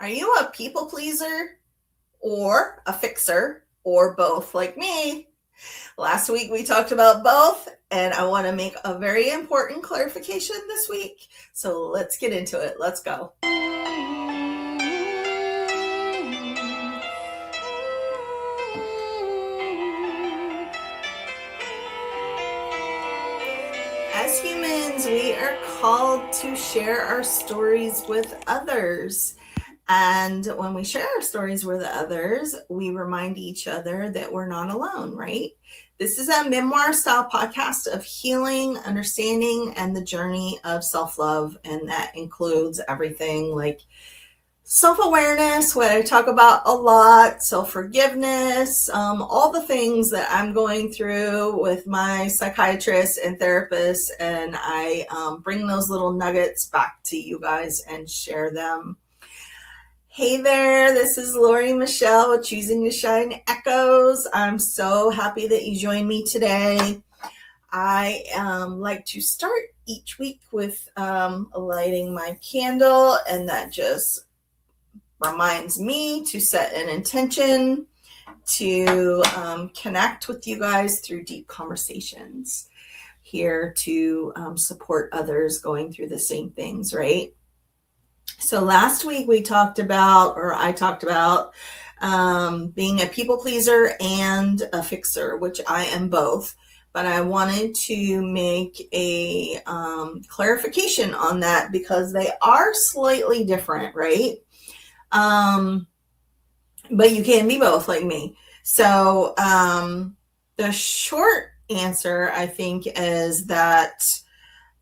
Are you a people pleaser or a fixer or both like me? Last week we talked about both, and I want to make a very important clarification this week. So let's get into it. Let's go. As humans, we are called to share our stories with others. And when we share our stories with others, we remind each other that we're not alone, right? This is a memoir-style podcast of healing, understanding, and the journey of self-love. And that includes everything like self-awareness, what I talk about a lot, self-forgiveness, all the things that I'm going through with my psychiatrist and therapist. And I bring those little nuggets back to you guys and share them. Hey there, this is Lori Michelle with Choosing to Shine Echoes. I'm so happy that you joined me today. I like to start each week with lighting my candle, and that just reminds me to set an intention to connect with you guys through deep conversations, here to support others going through the same things, right? So last week I talked about being a people pleaser and a fixer, which I am both. But I wanted to make a clarification on that because they are slightly different, right? But you can be both like me. So the short answer, I think, is that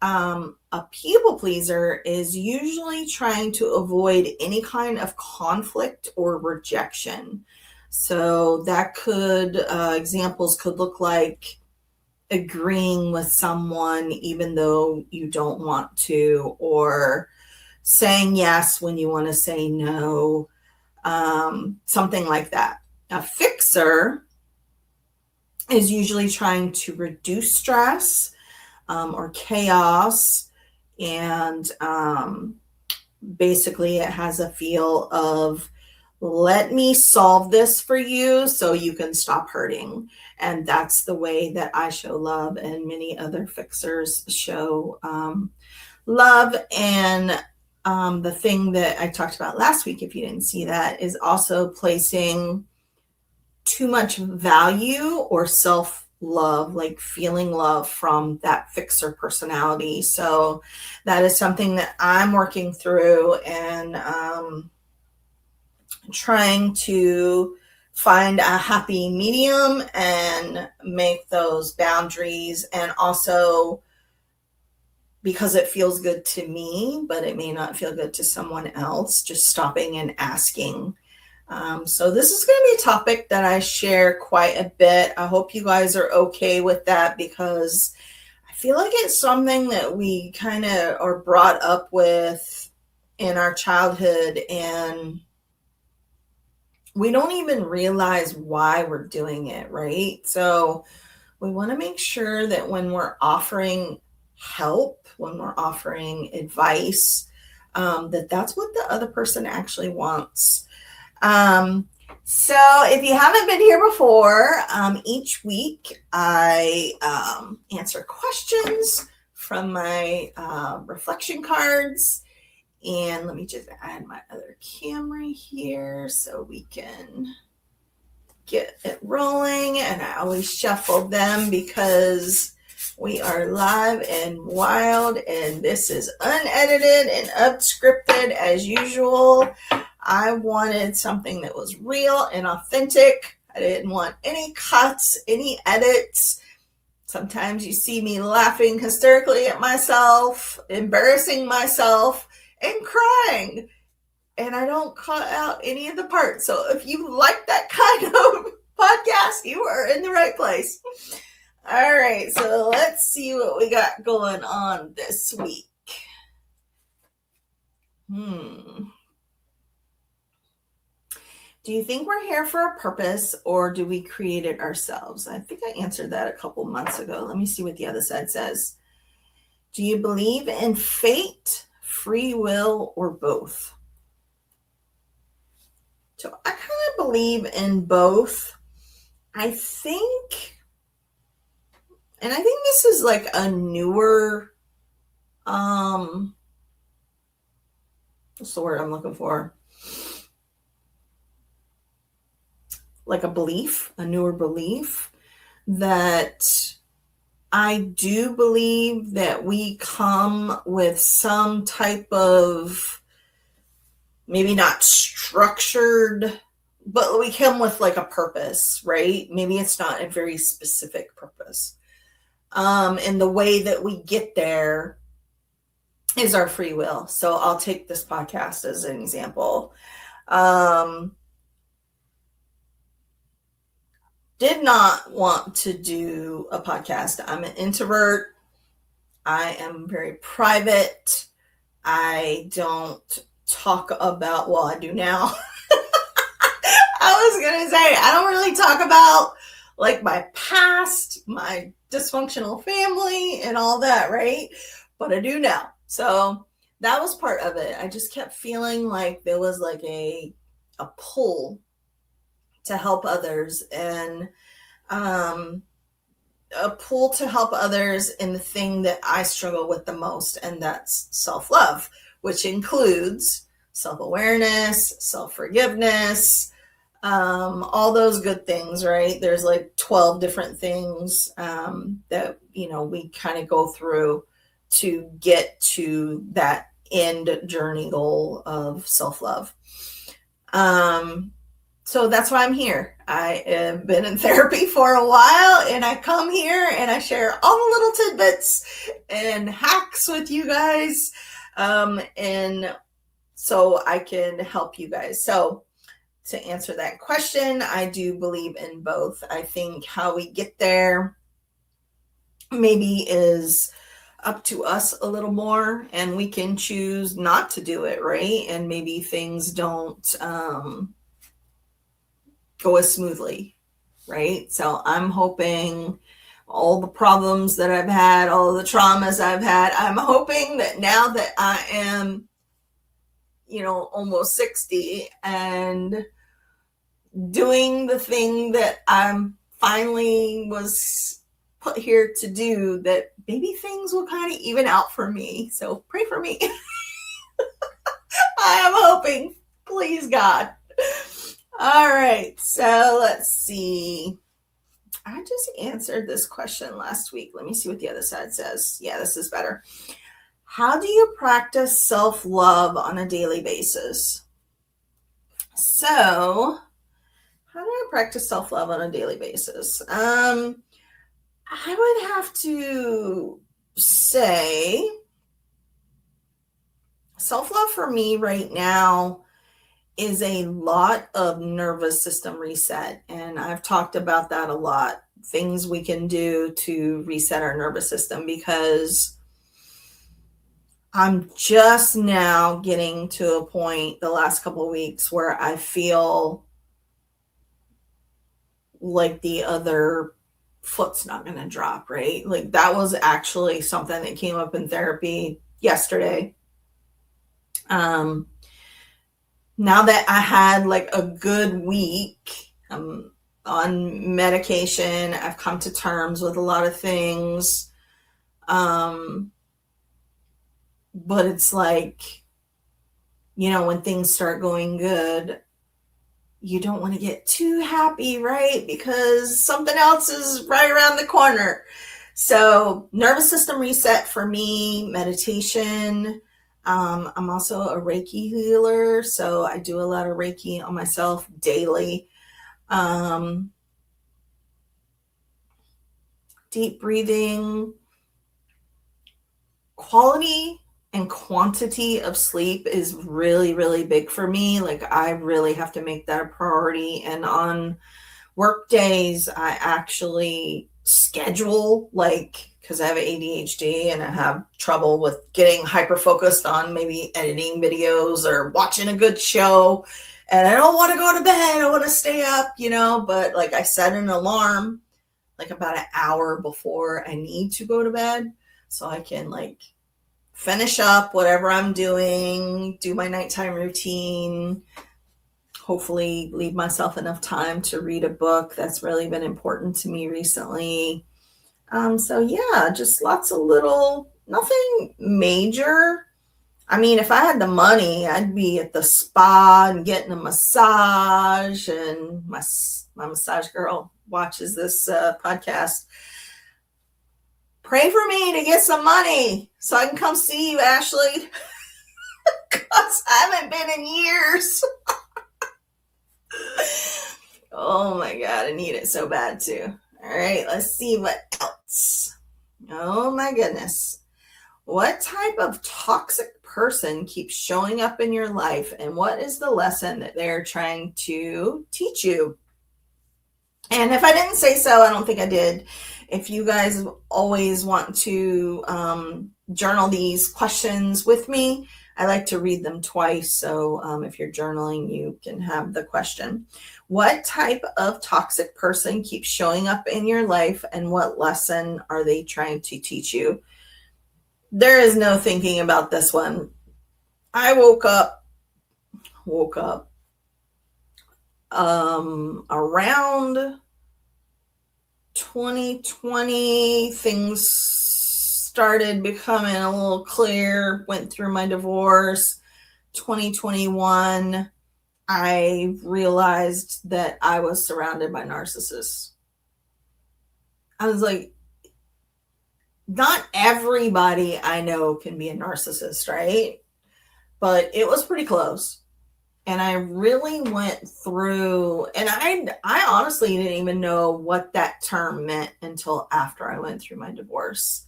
a people pleaser is usually trying to avoid any kind of conflict or rejection. So that could, examples could look like agreeing with someone even though you don't want to, or saying yes when you want to say no, something like that. A fixer is usually trying to reduce stress or chaos, and basically it has a feel of, let me solve this for you so you can stop hurting. And that's the way that I show love, and many other fixers show love. And the thing that I talked about last week, if you didn't see that, is also placing too much value or self-love, like feeling love from that fixer personality. So that is something that I'm working through and trying to find a happy medium and make those boundaries. And also, because it feels good to me, but it may not feel good to someone else, just stopping and asking. So this is going to be a topic that I share quite a bit. I hope you guys are okay with that, because I feel like it's something that we kind of are brought up with in our childhood, and we don't even realize why we're doing it, right? So we want to make sure that when we're offering help, when we're offering advice, that's what the other person actually wants. So if you haven't been here before, each week I answer questions from my reflection cards. And let me just add my other camera here so we can get it rolling. And I always shuffle them because we are live and wild, and this is unedited and unscripted as usual. I wanted something that was real and authentic. I didn't want any cuts, any edits. Sometimes you see me laughing hysterically at myself, embarrassing myself, and crying. And I don't cut out any of the parts. So if you like that kind of podcast, you are in the right place. All right, so let's see what we got going on this week. Do you think we're here for a purpose, or do we create it ourselves? I think I answered that a couple months ago. Let me see what the other side says. Do you believe in fate, free will, or both? believe in both. I think this is like a newer, what's the word I'm looking for? Like a newer belief that I do believe that we come with some type of, maybe not structured, but we come with like a purpose, right? Maybe it's not a very specific purpose. And the way that we get there is our free will. So I'll take this podcast as an example. Did not want to do a podcast. I'm an introvert. I am very private. I don't talk about, well, I do now. I was going to say, I don't really talk about like my past, my dysfunctional family and all that, right? But I do now. So that was part of it. I just kept feeling like there was like a pull to help others, and a pull to help others in the thing that I struggle with the most, and that's self-love, which includes self-awareness, self-forgiveness, all those good things, right? There's like 12 different things that, we kind of go through to get to that end journey goal of self-love. So that's why I'm here. I have been in therapy for a while, and I come here and I share all the little tidbits and hacks with you guys. And so I can help you guys. So to answer that question, I do believe in both. I think how we get there maybe is up to us a little more, and we can choose not to do it, right? And maybe things don't go as smoothly, right? So I'm hoping all the problems that I've had, all the traumas I've had, I'm hoping that now that I am, almost 60 and doing the thing that I'm finally was put here to do, that maybe things will kind of even out for me. So pray for me. I am hoping, please God. All right, so let's see. I just answered this question last week. Let me see what the other side says. Yeah, this is better. How do you practice self-love on a daily basis? So, how do I practice self-love on a daily basis? I would have to say self-love for me right now is a lot of nervous system reset. And I've talked about that a lot. Things we can do to reset our nervous system, because I'm just now getting to a point the last couple of weeks where I feel like the other foot's not going to drop, right? Like that was actually something that came up in therapy yesterday. Now that I had like a good week on medication, I've come to terms with a lot of things. But it's like, when things start going good, you don't want to get too happy, right? Because something else is right around the corner. So nervous system reset for me, meditation. I'm also a Reiki healer, so I do a lot of Reiki on myself daily. Deep breathing, quality and quantity of sleep is really, really big for me. Like I really have to make that a priority. And on work days, I actually schedule, because I have ADHD and I have trouble with getting hyper focused on maybe editing videos or watching a good show. And I don't want to go to bed. I want to stay up, but like I set an alarm like about an hour before I need to go to bed, so I can finish up whatever I'm doing, do my nighttime routine, hopefully leave myself enough time to read a book. That's really been important to me recently. So yeah, just lots of little, nothing major. I mean, if I had the money, I'd be at the spa and getting a massage. And my massage girl watches this podcast. Pray for me to get some money so I can come see you, Ashley. Because I haven't been in years. Oh my God, I need it so bad too. All right, let's see what else. Oh my goodness. What type of toxic person keeps showing up in your life, and what is the lesson that they're trying to teach you? And if I didn't say so, I don't think I did. If you guys always want to journal these questions with me, I like to read them twice. So if you're journaling, you can have the question. What type of toxic person keeps showing up in your life, and what lesson are they trying to teach you? There is no thinking about this one. I woke up around 2020. Things started becoming a little clear, went through my divorce. 2021, I realized that I was surrounded by narcissists. I was like, not everybody I know can be a narcissist, right? But it was pretty close. And I really went through, and I honestly didn't even know what that term meant until after I went through my divorce.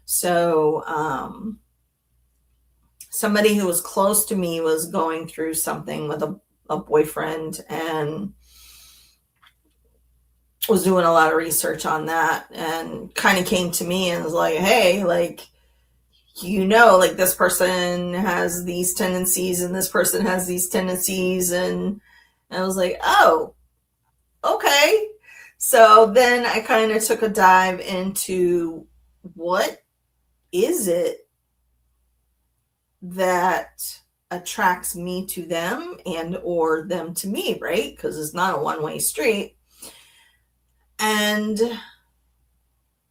So somebody who was close to me was going through something with a boyfriend, and was doing a lot of research on that, and kind of came to me and was like, hey, like, like this person has these tendencies and this person has these tendencies. And I was like, oh, okay. So then I kind of took a dive into what is it that attracts me to them and or them to me, right? Because it's not a one-way street. And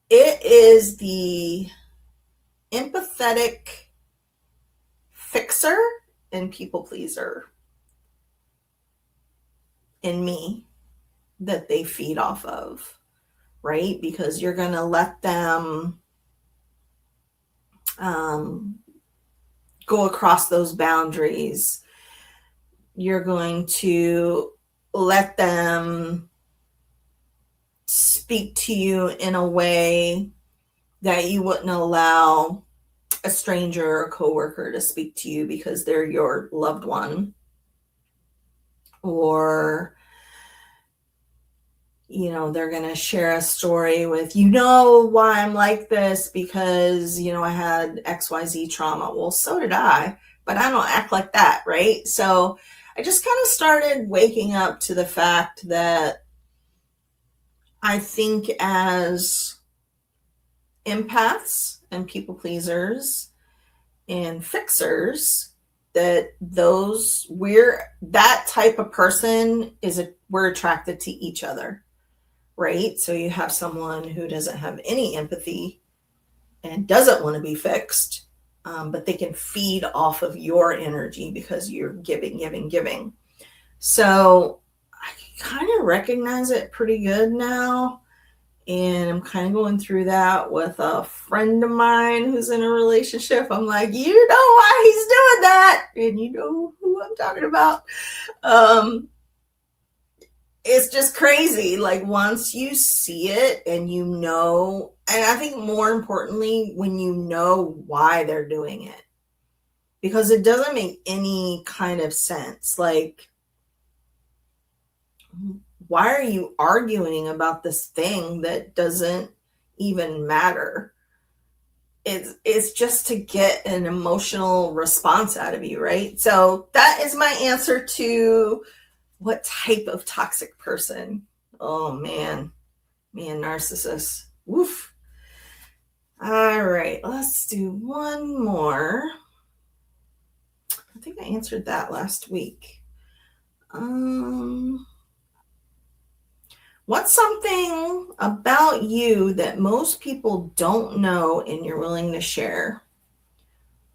it is the empathetic fixer and people pleaser in me that they feed off of, right? Because you're going to let them go across those boundaries. You're going to let them speak to you in a way that you wouldn't allow a stranger or a coworker to speak to you because they're your loved one. Or, they're going to share a story with, why I'm like this because, I had XYZ trauma. Well, so did I, but I don't act like that, right? So I just kind of started waking up to the fact that I think as empaths and people pleasers and fixers, that that type of person we're attracted to each other, right? So you have someone who doesn't have any empathy and doesn't want to be fixed, but they can feed off of your energy because you're giving. So I kind of recognize it pretty good now. And I'm kind of going through that with a friend of mine who's in a relationship. I'm like, you know why he's doing that? And you know who I'm talking about. It's just crazy. Like once you see it and and I think more importantly, when you know why they're doing it, because it doesn't make any kind of sense. Like, why are you arguing about this thing that doesn't even matter? It's just to get an emotional response out of you, right? So that is my answer to what type of toxic person. Oh man, narcissist. Woof. All right, let's do one more. I think I answered that last week. What's something about you that most people don't know and you're willing to share?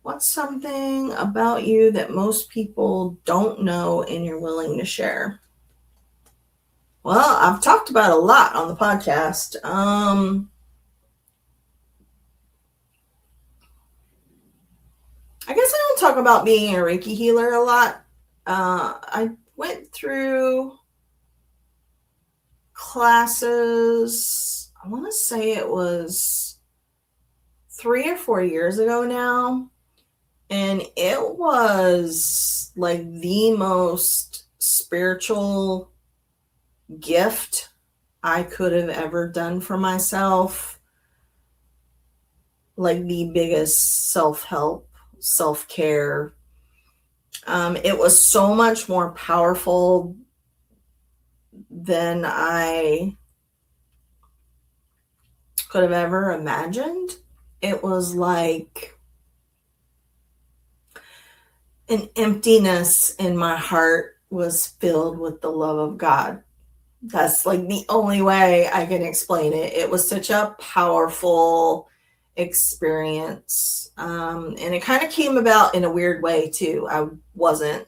What's something about you that most people don't know and you're willing to share? Well, I've talked about a lot on the podcast. I guess I don't talk about being a Reiki healer a lot. I went through classes, I want to say it was 3 or 4 years ago now. And it was like the most spiritual gift I could have ever done for myself. Like the biggest self-help, self-care. It was so much more powerful than I could have ever imagined. It was like an emptiness in my heart was filled with the love of God. That's like the only way I can explain it. It was such a powerful experience. And it kind of came about in a weird way too. I wasn't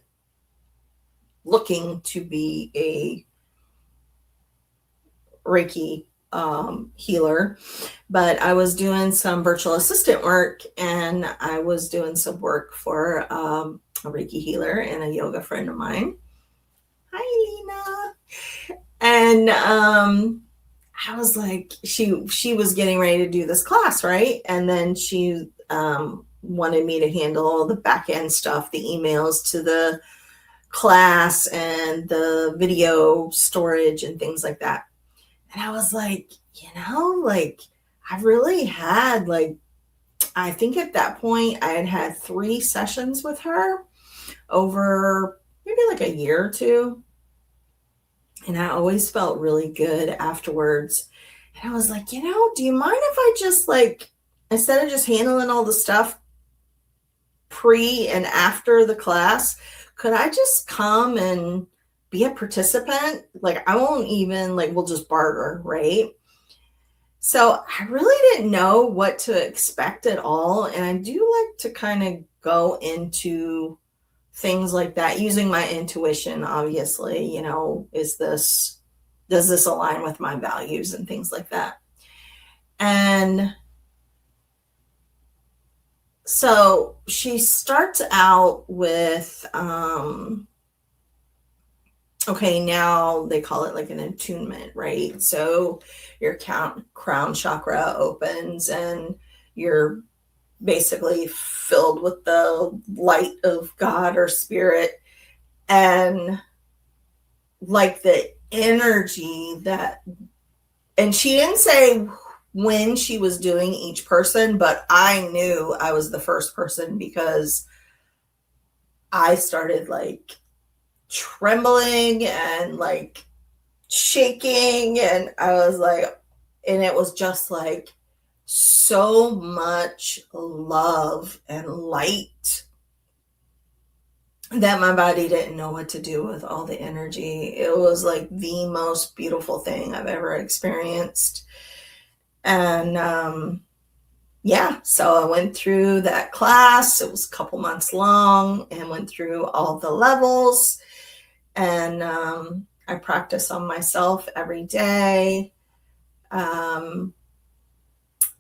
looking to be a Reiki healer, but I was doing some virtual assistant work, and I was doing some work for a Reiki healer and a yoga friend of mine. Hi, Lena. And I was like, she was getting ready to do this class, right? And then she wanted me to handle all the back end stuff, the emails to the class and the video storage and things like that. And I was like, like I've really had I think at that point I had 3 sessions with her over maybe like a year or 2. And I always felt really good afterwards. And I was like, do you mind if I just instead of just handling all the stuff pre and after the class, could I just come and be a participant? I won't even, we'll just barter, right? So I really didn't know what to expect at all. And I do like to kind of go into things like that using my intuition, obviously. Does this align with my values and things like that? And so she starts out with okay, now they call it like an attunement, right? So your crown chakra opens and you're basically filled with the light of God or spirit, and the energy that, and she didn't say when she was doing each person, but I knew I was the first person because I started trembling and shaking, and I was and it was just so much love and light that my body didn't know what to do with all the energy. It was the most beautiful thing I've ever experienced. And so I went through that class. It was a couple months long and went through all the levels. And I practice on myself every day.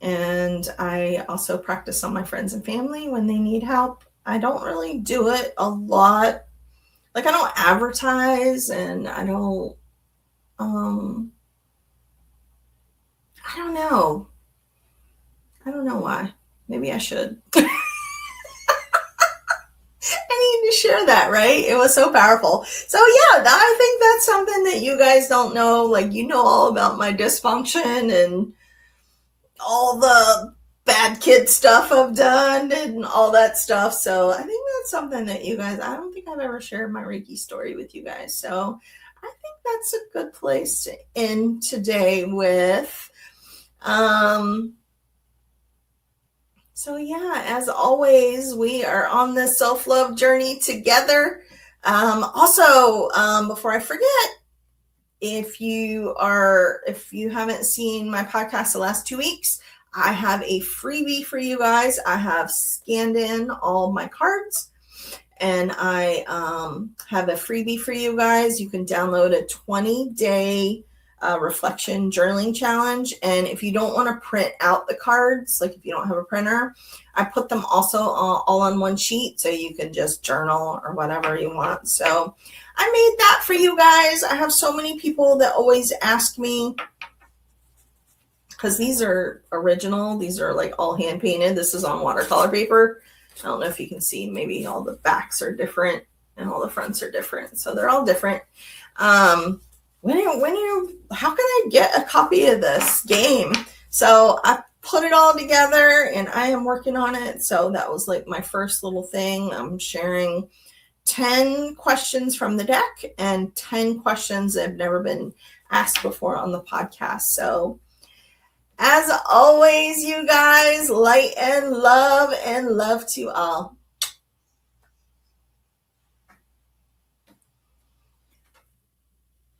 And I also practice on my friends and family when they need help. I don't really do it a lot. I don't advertise, and I don't know. I don't know why. Maybe I should. I need to share that, right? It was so powerful. So yeah, I think that's something that you guys don't know. All about my dysfunction and all the bad kid stuff I've done and all that stuff. So I think that's something that you guys, I don't think I've ever shared my Reiki story with you guys. So I think that's a good place to end today with. So yeah, as always, we are on this self-love journey together. Also, before I forget, If you haven't seen my podcast the last 2 weeks, I have a freebie for you guys. I have scanned in all my cards, and I have a freebie for you guys. You can download a 20-day reflection journaling challenge. And if you don't want to print out the cards, like if you don't have a printer, I put them also all on one sheet, so you can just journal or whatever you want. So I made that for you guys. I have so many people that always ask me, because these are original. These are like all hand painted. This is on watercolor paper. I don't know if you can see, maybe all the backs are different and all the fronts are different. So they're all different. How can I get a copy of this game? So I put it all together and I am working on it. So that was like my first little thing. I'm sharing 10 questions from the deck and 10 questions that have never been asked before on the podcast. So as always, you guys, light and love to all.